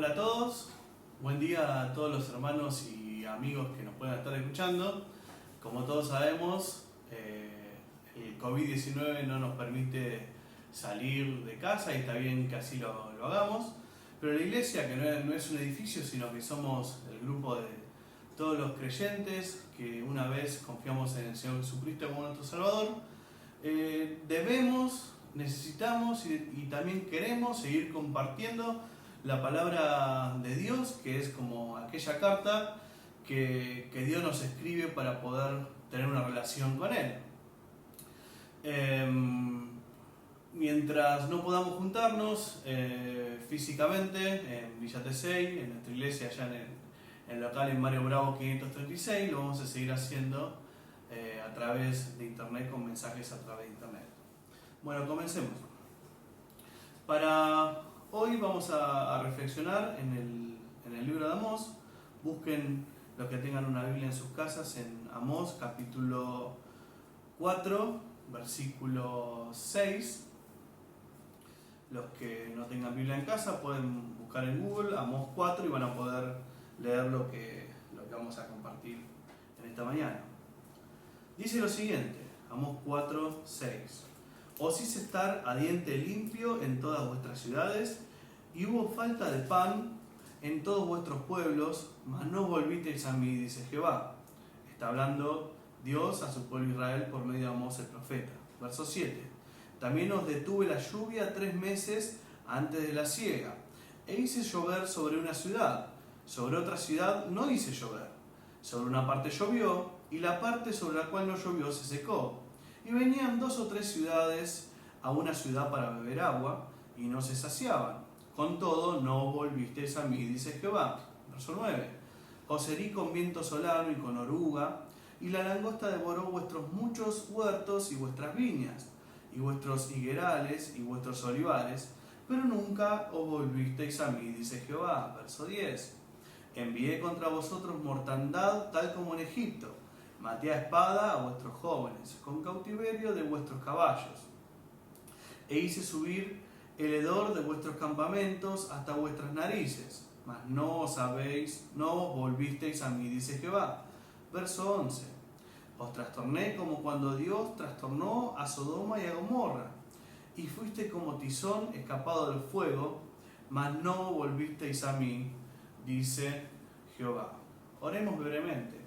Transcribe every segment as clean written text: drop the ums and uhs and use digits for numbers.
Hola a todos, buen día a todos los hermanos y amigos que nos puedan estar escuchando. Como todos sabemos, el COVID-19 no nos permite salir de casa y está bien que así lo hagamos, pero la iglesia, que no es un edificio, sino que somos el grupo de todos los creyentes que una vez confiamos en el Señor Jesucristo como nuestro Salvador, necesitamos y también queremos seguir compartiendo la palabra de Dios, que es como aquella carta que Dios nos escribe para poder tener una relación con Él. Mientras no podamos juntarnos físicamente en Villa Tesey, en nuestra iglesia allá en el local en Mario Bravo 536, lo vamos a seguir haciendo a través de internet, con mensajes a través de internet. Bueno, comencemos. Para hoy vamos a reflexionar en el libro de Amós. Busquen los que tengan una Biblia en sus casas en Amós capítulo 4, versículo 6. Los que no tengan Biblia en casa pueden buscar en Google Amós 4 y van a poder leer lo que vamos a compartir en esta mañana. Dice lo siguiente, Amós 4, 6. Os hice estar a diente limpio en todas vuestras ciudades, y hubo falta de pan en todos vuestros pueblos, mas no volvisteis a mí, dice Jehová. Está hablando Dios a su pueblo Israel por medio de Amós el profeta. Verso 7. También os detuve la lluvia 3 meses antes de la siega, e hice llover sobre una ciudad, sobre otra ciudad no hice llover. Sobre una parte llovió, y la parte sobre la cual no llovió se secó. Y venían 2 o 3 ciudades a una ciudad para beber agua, y no se saciaban. Con todo, no volvisteis a mí, dice Jehová. Verso 9. Os herí con viento solano y con oruga, y la langosta devoró vuestros muchos huertos y vuestras viñas, y vuestros higuerales y vuestros olivares, pero nunca os volvisteis a mí, dice Jehová. Verso 10. Envié contra vosotros mortandad tal como en Egipto. Maté a espada a vuestros jóvenes, con cautiverio de vuestros caballos. E hice subir el hedor de vuestros campamentos hasta vuestras narices. Mas no os volvisteis a mí, dice Jehová. Verso 11. Os trastorné como cuando Dios trastornó a Sodoma y a Gomorra. Y fuiste como tizón escapado del fuego, mas no volvisteis a mí, dice Jehová. Oremos brevemente.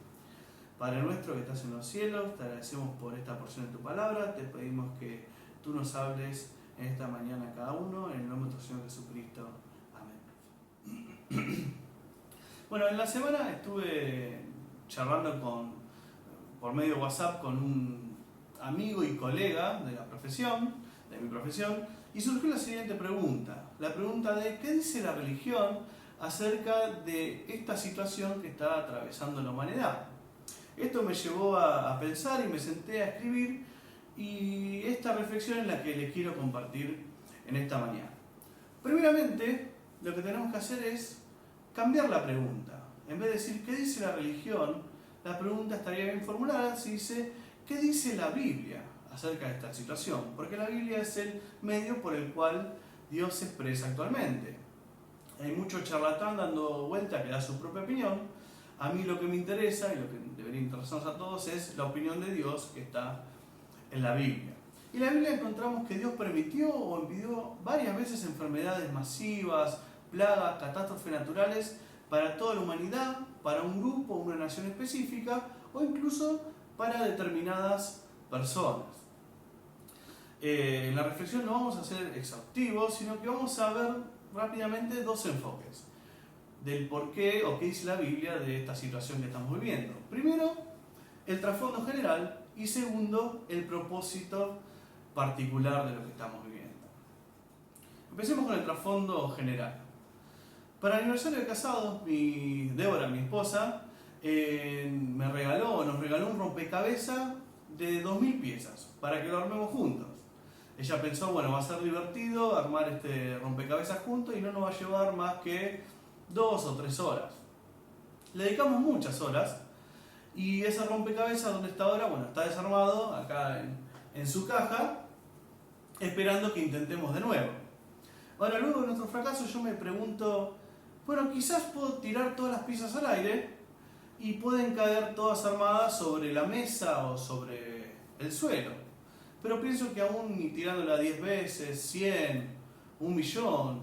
Padre nuestro que estás en los cielos, te agradecemos por esta porción de tu palabra, te pedimos que tú nos hables en esta mañana a cada uno, en el nombre de nuestro Señor Jesucristo. Amén. Bueno, en la semana estuve charlando por medio de WhatsApp con un amigo y colega de mi profesión, y surgió la siguiente pregunta. La pregunta de ¿qué dice la religión acerca de esta situación que está atravesando la humanidad? Esto me llevó a pensar y me senté a escribir, y esta reflexión es la que les quiero compartir en esta mañana. Primeramente, lo que tenemos que hacer es cambiar la pregunta. En vez de decir ¿qué dice la religión?, la pregunta estaría bien formulada si dice ¿qué dice la Biblia acerca de esta situación? Porque la Biblia es el medio por el cual Dios se expresa actualmente. Hay mucho charlatán dando vuelta que da su propia opinión. A mí lo que me interesa, y lo que debería interesarnos a todos, es la opinión de Dios que está en la Biblia. Y en la Biblia encontramos que Dios permitió o impidió varias veces enfermedades masivas, plagas, catástrofes naturales para toda la humanidad, para un grupo, una nación específica, o incluso para determinadas personas. En la reflexión no vamos a ser exhaustivos, sino que vamos a ver rápidamente 2 enfoques del por qué o qué dice la Biblia de esta situación que estamos viviendo. Primero, el trasfondo general, y segundo, el propósito particular de lo que estamos viviendo. Empecemos con el trasfondo general. Para el aniversario de casados, Débora, mi esposa, nos regaló un rompecabezas de 2000 piezas para que lo armemos juntos. Ella pensó, bueno, va a ser divertido armar este rompecabezas juntos y no nos va a llevar más que 2 o 3 horas. Le dedicamos muchas horas, y ese rompecabezas, ¿dónde está ahora? Bueno, está desarmado acá en su caja, esperando que intentemos de nuevo. Ahora, luego de nuestro fracaso, yo me pregunto Bueno, quizás puedo tirar todas las piezas al aire y pueden caer todas armadas sobre la mesa o sobre el suelo. Pero pienso que aún ni tirándola 10 veces, 100, 1.000.000,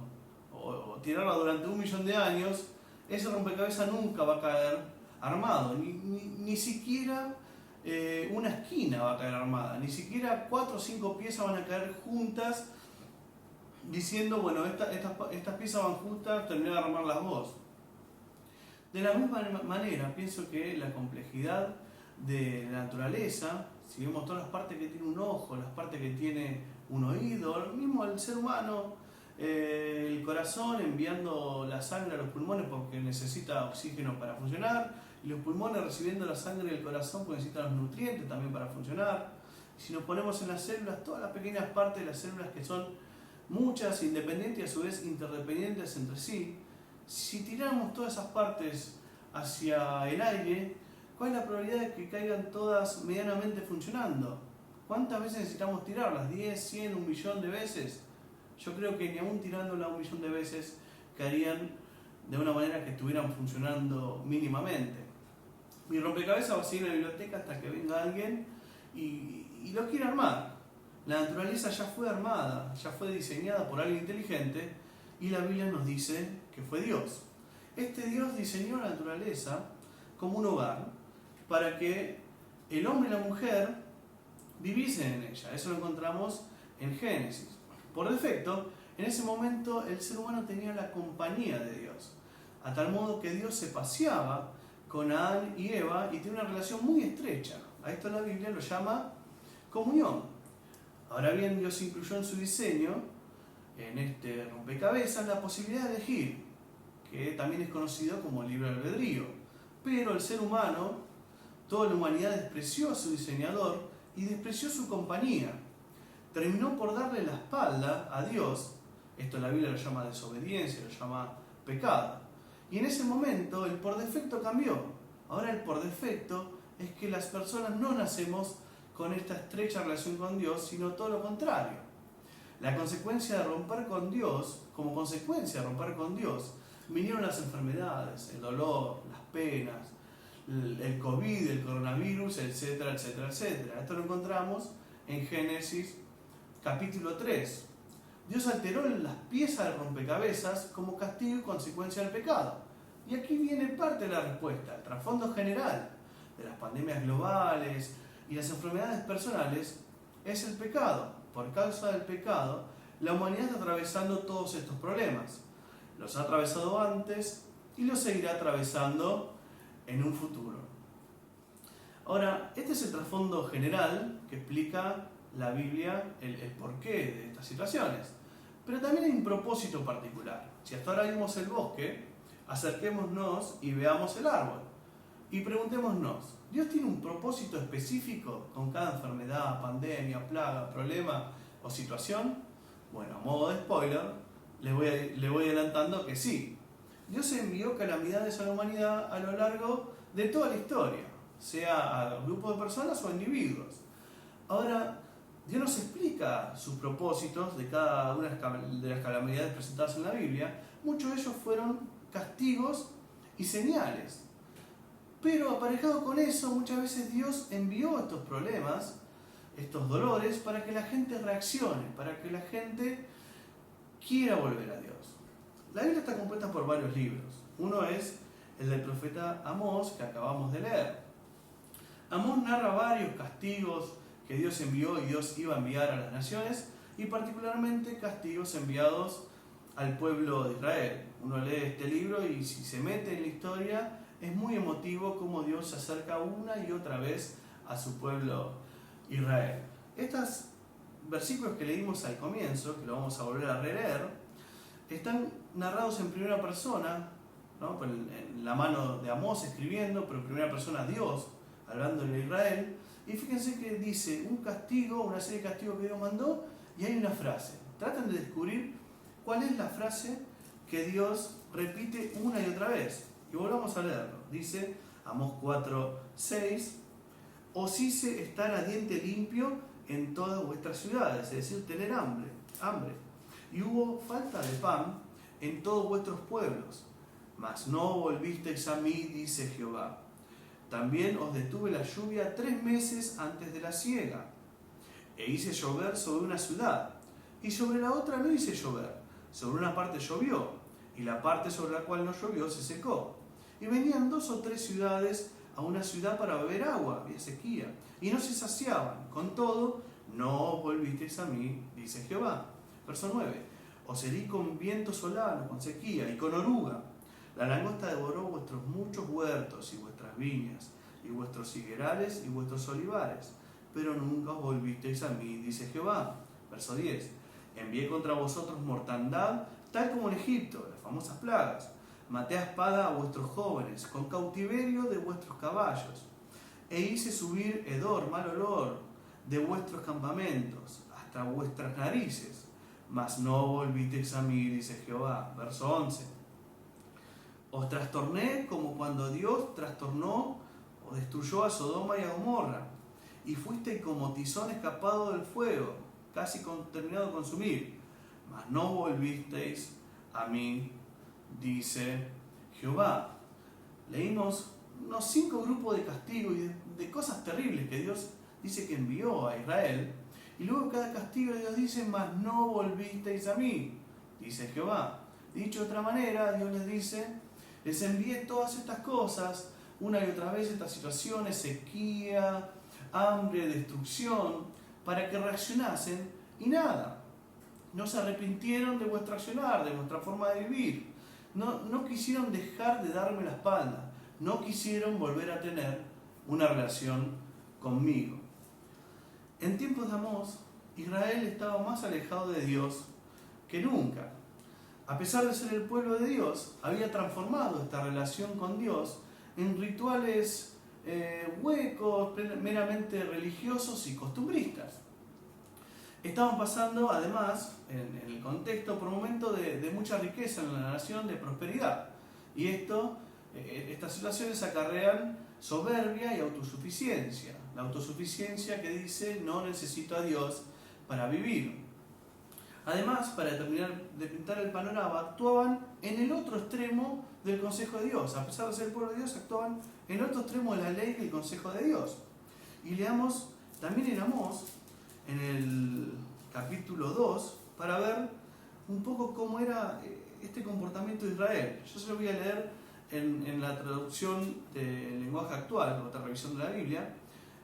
o tirarla durante 1.000.000 de años, ese rompecabezas nunca va a caer armado, ni siquiera una esquina va a caer armada, ni siquiera 4 o 5 piezas van a caer juntas diciendo, bueno, estas piezas van juntas, terminé de armarlas vos. De la misma manera, pienso que la complejidad de la naturaleza, si vemos todas las partes que tiene un ojo, las partes que tiene un oído, lo mismo el ser humano, el corazón enviando la sangre a los pulmones porque necesita oxígeno para funcionar, y los pulmones recibiendo la sangre del corazón porque necesitan los nutrientes también para funcionar. Si nos ponemos en las células, todas las pequeñas partes de las células que son muchas, independientes y a su vez interdependientes entre sí, si tiramos todas esas partes hacia el aire, ¿cuál es la probabilidad de que caigan todas medianamente funcionando? ¿Cuántas veces necesitamos tirarlas? ¿10, 100, 1.000.000 de veces? Yo creo que ni aún tirándolas 1.000.000 de veces caerían de una manera que estuvieran funcionando mínimamente. Mi rompecabezas va a seguir en la biblioteca hasta que venga alguien y lo quiera armar. La naturaleza ya fue armada, ya fue diseñada por alguien inteligente y la Biblia nos dice que fue Dios. Este Dios diseñó la naturaleza como un hogar para que el hombre y la mujer viviesen en ella. Eso lo encontramos en Génesis. Por defecto, en ese momento el ser humano tenía la compañía de Dios, a tal modo que Dios se paseaba con Adán y Eva y tiene una relación muy estrecha. A esto la Biblia lo llama comunión. Ahora bien, Dios incluyó en su diseño, en este rompecabezas, la posibilidad de elegir, que también es conocido como libre albedrío. Pero el ser humano, toda la humanidad despreció a su diseñador y despreció su compañía. Terminó por darle la espalda a Dios. Esto la Biblia lo llama desobediencia, lo llama pecado. Y en ese momento el por defecto cambió. Ahora el por defecto es que las personas no nacemos con esta estrecha relación con Dios, sino todo lo contrario. La consecuencia de romper con Dios, como consecuencia de romper con Dios, vinieron las enfermedades, el dolor, las penas, el COVID, el coronavirus, etcétera, etcétera, etcétera. Esto lo encontramos en Génesis capítulo 3. Dios alteró las piezas del rompecabezas como castigo y consecuencia del pecado. Y aquí viene parte de la respuesta, el trasfondo general de las pandemias globales y las enfermedades personales es el pecado. Por causa del pecado, la humanidad está atravesando todos estos problemas. Los ha atravesado antes y los seguirá atravesando en un futuro. Ahora, este es el trasfondo general que explica la Biblia el porqué de estas situaciones. Pero también hay un propósito particular. Si hasta ahora vimos el bosque, acerquémonos y veamos el árbol. Y preguntémonos, ¿Dios tiene un propósito específico con cada enfermedad, pandemia, plaga, problema o situación? Bueno, a modo de spoiler, le voy adelantando que sí. Dios envió calamidades a la humanidad a lo largo de toda la historia, sea a grupos de personas o a individuos. Ahora, Dios nos explica sus propósitos de cada una de las calamidades presentadas en la Biblia. Muchos de ellos fueron castigos y señales. Pero aparejado con eso, muchas veces Dios envió estos problemas, estos dolores, para que la gente reaccione, para que la gente quiera volver a Dios. La Biblia está compuesta por varios libros. Uno es el del profeta Amós, que acabamos de leer. Amós narra varios castigos que Dios envió y Dios iba a enviar a las naciones, y particularmente castigos enviados al pueblo de Israel. Uno lee este libro y si se mete en la historia, es muy emotivo cómo Dios se acerca una y otra vez a su pueblo Israel. Estos versículos que leímos al comienzo, que lo vamos a volver a releer, están narrados en primera persona, ¿no? En la mano de Amós escribiendo, pero en primera persona Dios, hablando de Israel. Y fíjense que dice un castigo, una serie de castigos que Dios mandó, y hay una frase. Traten de descubrir cuál es la frase que Dios repite una y otra vez. Y volvamos a leerlo. Dice Amós 4:6: os hice estar a diente limpio en todas vuestras ciudades, es decir, tener hambre. Y hubo falta de pan en todos vuestros pueblos. mas no volvisteis a mí, dice Jehová. También os detuve la lluvia 3 meses antes de la siega, e hice llover sobre una ciudad, y sobre la otra no hice llover. Sobre una parte llovió, y la parte sobre la cual no llovió se secó. Y venían 2 o 3 ciudades a una ciudad para beber agua, había sequía, y no se saciaban. Con todo, no os volvisteis a mí, dice Jehová. Verso 9. Os herí con viento solano, con sequía y con oruga. La langosta devoró vuestros muchos huertos y vuestras viñas, y vuestros higuerales y vuestros olivares, pero nunca os volvisteis a mí, dice Jehová. Verso 10. Envié contra vosotros mortandad, tal como en Egipto, las famosas plagas. Maté a espada a vuestros jóvenes, con cautiverio de vuestros caballos. E hice subir hedor, mal olor, de vuestros campamentos, hasta vuestras narices. Mas no volvisteis a mí, dice Jehová. Verso 11. Os trastorné como cuando Dios trastornó o destruyó a Sodoma y a Gomorra, y fuisteis como tizón escapado del fuego, casi terminado de consumir. Mas no volvisteis a mí, dice Jehová. Leímos unos 5 grupos de castigo y de cosas terribles que Dios dice que envió a Israel, y luego cada castigo Dios dice, mas no volvisteis a mí, dice Jehová. Dicho de otra manera, Dios les dice, les envié todas estas cosas, una y otra vez estas situaciones, sequía, hambre, destrucción, para que reaccionasen, y nada. No se arrepintieron de vuestro accionar, de vuestra forma de vivir. No quisieron dejar de darme la espalda. No quisieron volver a tener una relación conmigo. En tiempos de Amós, Israel estaba más alejado de Dios que nunca. A pesar de ser el pueblo de Dios, había transformado esta relación con Dios en rituales huecos, meramente religiosos y costumbristas. Estaban pasando, además, en el contexto, por un momento de mucha riqueza en la nación, de prosperidad. Y estas situaciones acarrean soberbia y autosuficiencia. La autosuficiencia que dice, no necesito a Dios para vivir. Además, para terminar de pintar el panorama, actuaban en el otro extremo del consejo de Dios. A pesar de ser el pueblo de Dios, actuaban en el otro extremo de la ley y el consejo de Dios. Y leamos también en Amós, en el capítulo 2, para ver un poco cómo era este comportamiento de Israel. Yo se lo voy a leer en la traducción del lenguaje actual, otra revisión de la Biblia.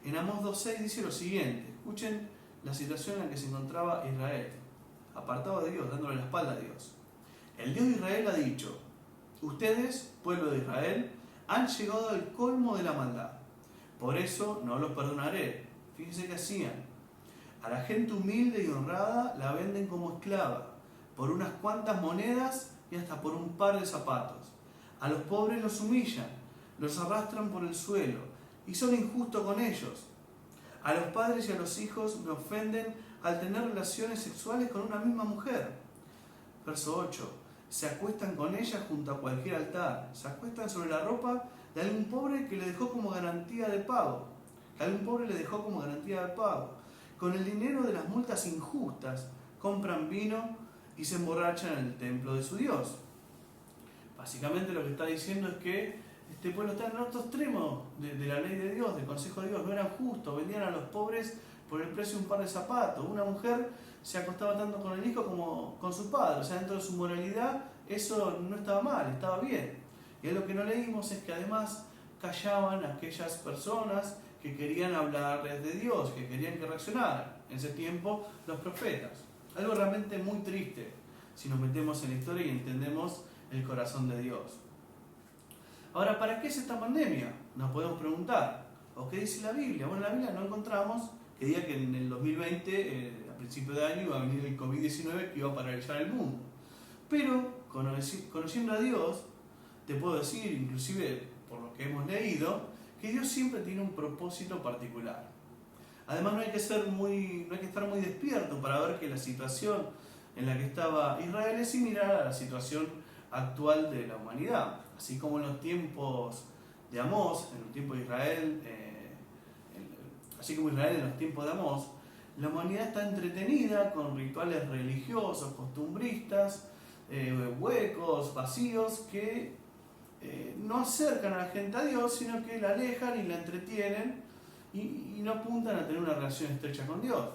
En Amós 2.6 dice lo siguiente. Escuchen la situación en la que se encontraba Israel, apartado de Dios, dándole la espalda a Dios. El Dios de Israel ha dicho, ustedes, pueblo de Israel, han llegado al colmo de la maldad. Por eso no los perdonaré. Fíjense qué hacían. A la gente humilde y honrada la venden como esclava, por unas cuantas monedas y hasta por un par de zapatos. A los pobres los humillan, los arrastran por el suelo y son injustos con ellos. A los padres y a los hijos me ofenden al tener relaciones sexuales con una misma mujer. Verso 8. Se acuestan con ella junto a cualquier altar. Se acuestan sobre la ropa de algún pobre que le dejó como garantía de pago. Con el dinero de las multas injustas compran vino y se emborrachan en el templo de su Dios. Básicamente lo que está diciendo es que este pueblo está en el otro extremo de la ley de Dios, del consejo de Dios. No eran justos, vendían a los pobres por el precio de un par de zapatos. Una mujer se acostaba tanto con el hijo como con su padre. O sea, dentro de su moralidad eso no estaba mal, estaba bien. Y lo que no leímos es que además callaban a aquellas personas que querían hablarles de Dios, que querían que reaccionaran. En ese tiempo, los profetas. Algo realmente muy triste si nos metemos en la historia y entendemos el corazón de Dios. Ahora, ¿para qué es esta pandemia? Nos podemos preguntar. ¿O qué dice la Biblia? Bueno, en la Biblia no encontramos que diga que en el 2020, a principio de año, iba a venir el COVID-19 que iba a paralizar el mundo. Pero, conociendo a Dios, te puedo decir, inclusive por lo que hemos leído, que Dios siempre tiene un propósito particular. Además, no hay que estar muy despierto para ver que la situación en la que estaba Israel es similar a la situación actual de la humanidad. Así como en los tiempos de Amós, en los tiempos de Israel, así como Israel en los tiempos de Amós, la humanidad está entretenida con rituales religiosos, costumbristas, huecos, vacíos, que no acercan a la gente a Dios, sino que la alejan y la entretienen y no apuntan a tener una relación estrecha con Dios.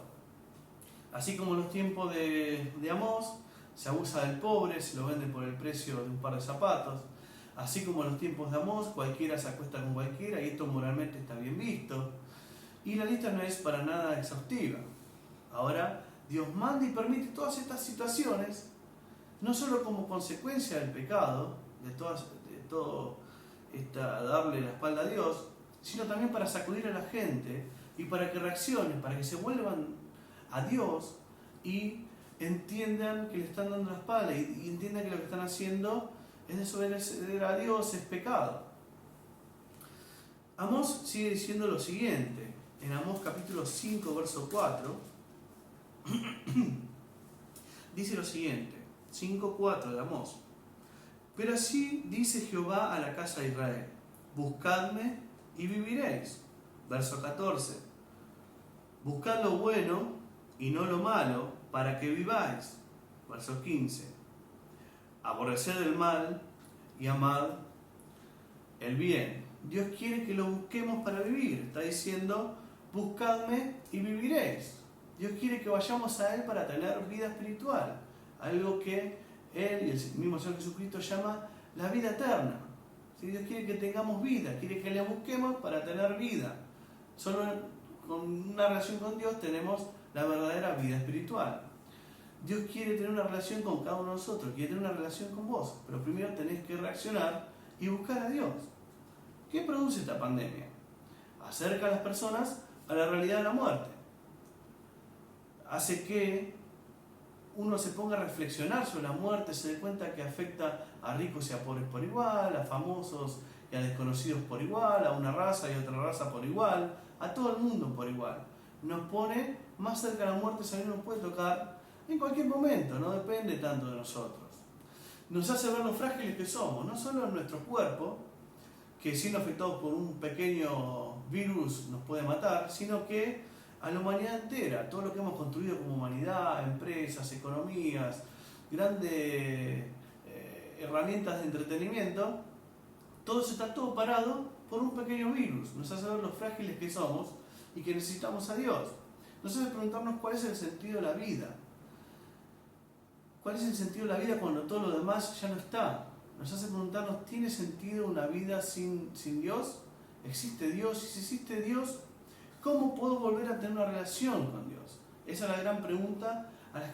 Así como en los tiempos de Amós, se abusa del pobre, se lo vende por el precio de un par de zapatos. Así como en los tiempos de Amós, cualquiera se acuesta con cualquiera y esto moralmente está bien visto. Y la lista no es para nada exhaustiva. Ahora, Dios manda y permite todas estas situaciones, no solo como consecuencia del pecado, de todo darle la espalda a Dios, sino también para sacudir a la gente y para que reaccionen, para que se vuelvan a Dios y entiendan que le están dando la espalda y entiendan que lo que están haciendo es desobedecer a Dios, es pecado. Amós sigue diciendo lo siguiente, en Amós capítulo 5, verso 4, dice lo siguiente, 5:4 de Amós: pero así dice Jehová a la casa de Israel, buscadme y viviréis. Verso 14, buscad lo bueno y no lo malo, para que viváis. Verso 15, aborreced el mal y amad el bien. Dios quiere que lo busquemos para vivir. Está diciendo, buscadme y viviréis. Dios quiere que vayamos a Él para tener vida espiritual, algo que Él y el mismo Señor Jesucristo llama la vida eterna. ¿Sí? Dios quiere que tengamos vida, quiere que le busquemos para tener vida. Solo con una relación con Dios tenemos la verdadera vida espiritual. Dios quiere tener una relación con cada uno de nosotros, quiere tener una relación con vos, pero primero tenés que reaccionar y buscar a Dios. ¿Qué produce esta pandemia? Acerca a las personas a la realidad de la muerte. Hace que uno se ponga a reflexionar sobre la muerte, se dé cuenta que afecta a ricos y a pobres por igual, a famosos y a desconocidos por igual, a una raza y a otra raza por igual, a todo el mundo por igual. Nos pone más cerca de la muerte, sabiendo que nos puede tocar en cualquier momento, no depende tanto de nosotros. Nos hace ver lo frágiles que somos, no solo en nuestro cuerpo, que siendo afectados por un pequeño virus nos puede matar, sino que a la humanidad entera, todo lo que hemos construido como humanidad, empresas, economías, grandes herramientas de entretenimiento, todo eso está todo parado por un pequeño virus. Nos hace ver lo frágiles que somos y que necesitamos a Dios. Nos hace preguntarnos cuál es el sentido de la vida. ¿Cuál es el sentido de la vida cuando todo lo demás ya no está? Nos hace preguntarnos, ¿tiene sentido una vida sin Dios? ¿Existe Dios? Y si existe Dios, ¿cómo puedo volver a tener una relación con Dios? Esa es la gran pregunta a la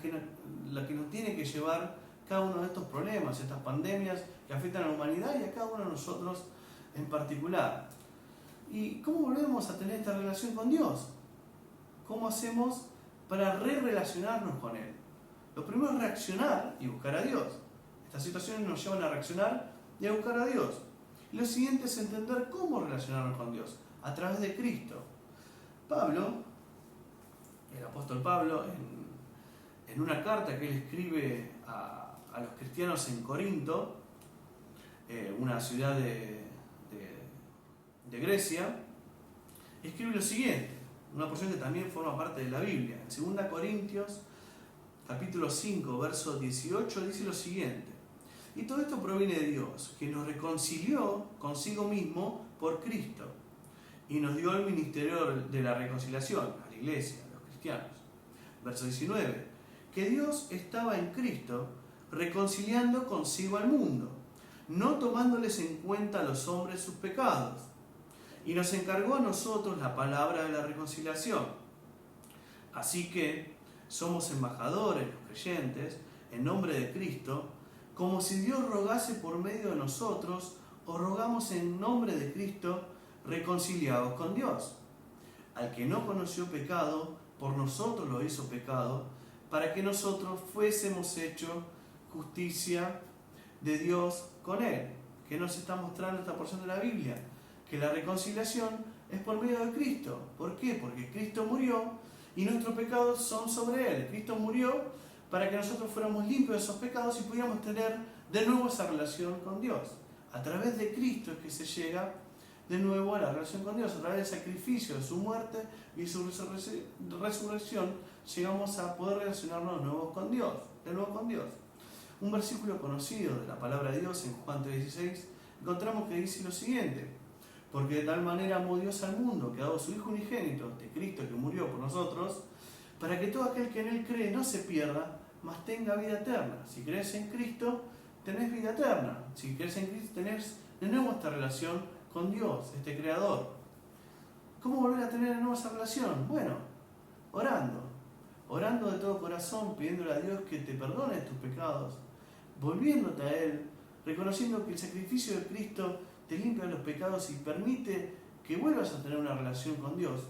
que nos tiene que llevar cada uno de estos problemas, estas pandemias que afectan a la humanidad y a cada uno de nosotros en particular. ¿Y cómo volvemos a tener esta relación con Dios? ¿Cómo hacemos para relacionarnos con Él? Lo primero es reaccionar y buscar a Dios. Estas situaciones nos llevan a reaccionar y a buscar a Dios. Y lo siguiente es entender cómo relacionarnos con Dios, a través de Cristo. Pablo, el apóstol Pablo, en una carta que él escribe a los cristianos en Corinto, una ciudad de Grecia, escribe lo siguiente, una porción que también forma parte de la Biblia. En 2 Corintios, capítulo 5, verso 18, dice lo siguiente: y todo esto proviene de Dios, que nos reconcilió consigo mismo por Cristo, y nos dio el ministerio de la reconciliación a la iglesia, a los cristianos. Verso 19, que Dios estaba en Cristo reconciliando consigo al mundo, no tomándoles en cuenta a los hombres sus pecados, y nos encargó a nosotros la palabra de la reconciliación. Así que somos embajadores, los creyentes, en nombre de Cristo, como si Dios rogase por medio de nosotros, o rogamos en nombre de Cristo, reconciliados con Dios. Al que no conoció pecado, por nosotros lo hizo pecado, para que nosotros fuésemos hechos justicia de Dios con Él. ¿Qué nos está mostrando esta porción de la Biblia? Que la reconciliación es por medio de Cristo. ¿Por qué? Porque Cristo murió y nuestros pecados son sobre Él. Cristo murió para que nosotros fuéramos limpios de esos pecados y pudiéramos tener de nuevo esa relación con Dios. A través de Cristo es que se llega de nuevo a la relación con Dios. A través del sacrificio de su muerte y su resurrección llegamos a poder relacionarnos de nuevo con Dios. Un versículo conocido de la palabra de Dios en Juan 3:16 encontramos que dice lo siguiente: porque de tal manera amó Dios al mundo, que ha dado a su Hijo unigénito, de Cristo, que murió por nosotros, para que todo aquel que en Él cree no se pierda, mas tenga vida eterna. Si crees en Cristo, tenés vida eterna. Si crees en Cristo, tenés de nuevo esta relación con Dios, este Creador. ¿Cómo volver a tener de nuevo esa relación? Bueno, orando de todo corazón, pidiéndole a Dios que te perdone tus pecados, volviéndote a Él, reconociendo que el sacrificio de Cristo te limpia los pecados y permite que vuelvas a tener una relación con Dios,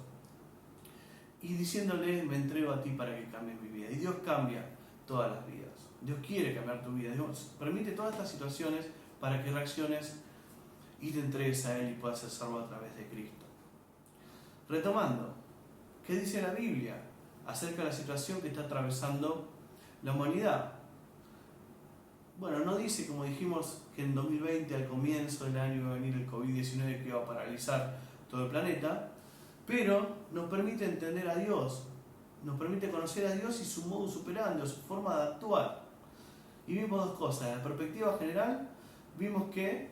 y diciéndole: me entrego a ti para que cambies mi vida. Y Dios cambia todas las vidas. Dios quiere cambiar tu vida. Dios permite todas estas situaciones para que reacciones y te entregues a Él y puedas ser salvo a través de Cristo. Retomando, ¿qué dice la Biblia acerca de la situación que está atravesando la humanidad? Bueno, no dice, como dijimos, que en 2020, al comienzo del año, iba a venir el COVID-19 que iba a paralizar todo el planeta, pero nos permite entender a Dios, nos permite conocer a Dios y su modus operandi, su forma de actuar. Y vimos dos cosas. En la perspectiva general, vimos que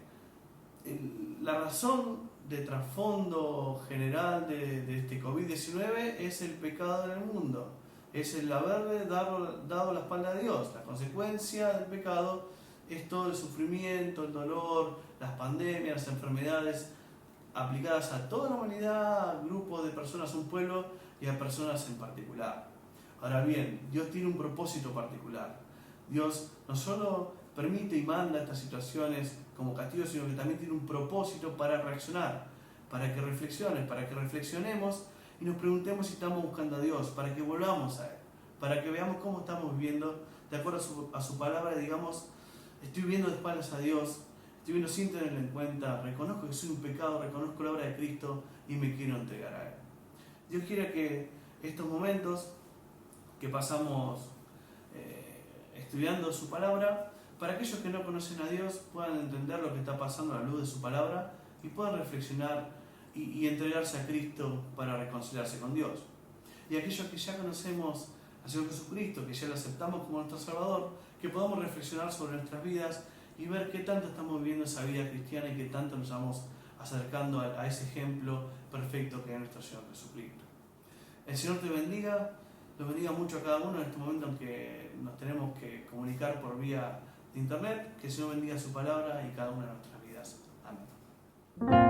la razón de trasfondo general de este COVID-19 es el pecado en el mundo. Es el haberle dado la espalda a Dios. La consecuencia del pecado es todo el sufrimiento, el dolor, las pandemias, las enfermedades aplicadas a toda la humanidad, a grupos de personas, a un pueblo y a personas en particular. Ahora bien, Dios tiene un propósito particular. Dios no solo permite y manda estas situaciones como castigo, sino que también tiene un propósito para reaccionar, para que reflexiones, para que reflexionemos y nos preguntemos si estamos buscando a Dios, para que volvamos a Él, para que veamos cómo estamos viviendo de acuerdo a su palabra y digamos: estoy viviendo de espaldas a Dios, estoy viendo sin tenerlo en cuenta, reconozco que soy un pecado, reconozco la obra de Cristo y me quiero entregar a Él. Dios quiere que estos momentos que pasamos estudiando su palabra, para aquellos que no conocen a Dios puedan entender lo que está pasando a la luz de su palabra y puedan reflexionar y entregarse a Cristo para reconciliarse con Dios. Y aquellos que ya conocemos al Señor Jesucristo, que ya lo aceptamos como nuestro Salvador, que podamos reflexionar sobre nuestras vidas y ver qué tanto estamos viviendo esa vida cristiana y qué tanto nos vamos acercando a ese ejemplo perfecto que es nuestro Señor Jesucristo. El Señor te bendiga, los bendiga mucho a cada uno en este momento en que nos tenemos que comunicar por vía de internet. Que el Señor bendiga su palabra y cada una de nuestras vidas. Amén.